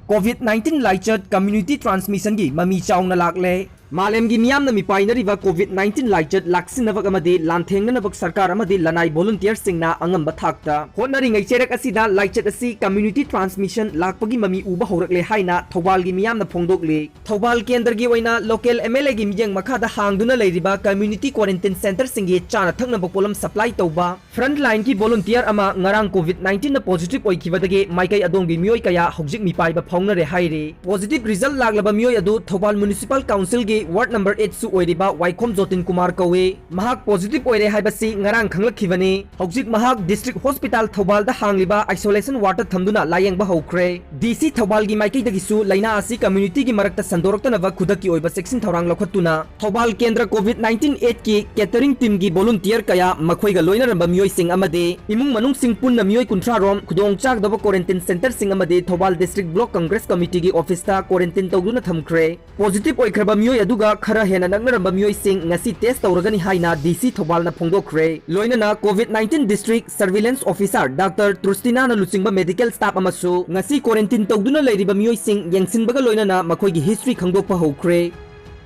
COVID-19 Laichat Community Transmission gi Mami Chaona Lakle Malemgi miyamna mipainariba COVID-19 Laichat laksinabak amadi lanthengnanabak sarkar amadi lanai volunteer singna angamba thakta hotnaringai cherak asida Laichat asi community transmission lakpagi mami uba horakle haina Thaubalgi miyamna phongdokle Thaubal kendragi oina local MLA gi mijeng makhada hangduna leiriba community quarantine center singi chana thaknabak polam supply tauba frontline ki volunteer ama ngarang COVID-19 na positive oikibadagi maikai adonggi mioi kaya hojik mipaiba phongnare haire positive result laglaba mioi adu Thaubal municipal council gi Ward number 8 su oiriba Waikhom Jotin Kumar Kawe mahak positive oire haibasi ngarang khanglakkhibani hojik mahak district hospital Thaubal da hangliba isolation ward thamduna layengba hokre DC Thaubal gi maikai dagi su laina asi community gi marakta sandorakta nava khudaki oiba section thorang lokhatuna Thaubal kendra COVID-19 8 ki catering team gi volunteer kaya makhoiga loina ramba mioi sing amade imung manung sing punna mioi kunthra rom khudong chak daba quarantine center sing amade Thaubal district block congress committee gi office ta quarantine tawduna thamkhre positive oikraba mioi aduga khara hena nagnaramba mioi sing ngasi test tawragani haina DC Thaubal na phongdokre loinana COVID-19 district surveillance officer Dr. Trustina na luchingba medical staff amasu ngasi quarantine tawduna leiriba mioi sing yengsinbaga loinana makhoigi history khangdokpa hokre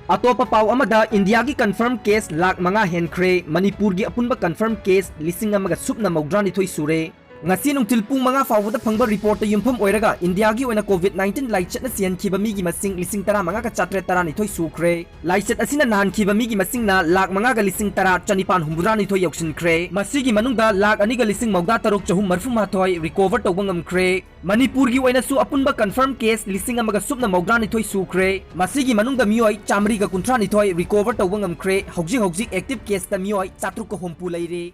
Atopa pau amada India gi confirm case lak manga henkre Manipur gi apunba confirm case lising amaga supna maudrani thoi sure ngasi nungtil pung manga fawda phangba report ta yumpham oiraga India gi oina COVID-19 Laichat na sian khiba mi gi masing lising tara manga ka chatre tara ni thoi sukre Laichat asina nan khiba mi gi masing na lak manga ga lising tara chanipan humra ni thoi yauksin kre masigi manungda lak ani ga lising mauda taruk chahum marfum ha thoi recover tawbangam kre Manipur gi oina su apunba confirm case lising amaga supna mauda ni thoi sukre masigi manungda mioi chamri ga kunthra ni thoi recover tawbangam kre hojik active case ta mioi chatruk ko hompu leire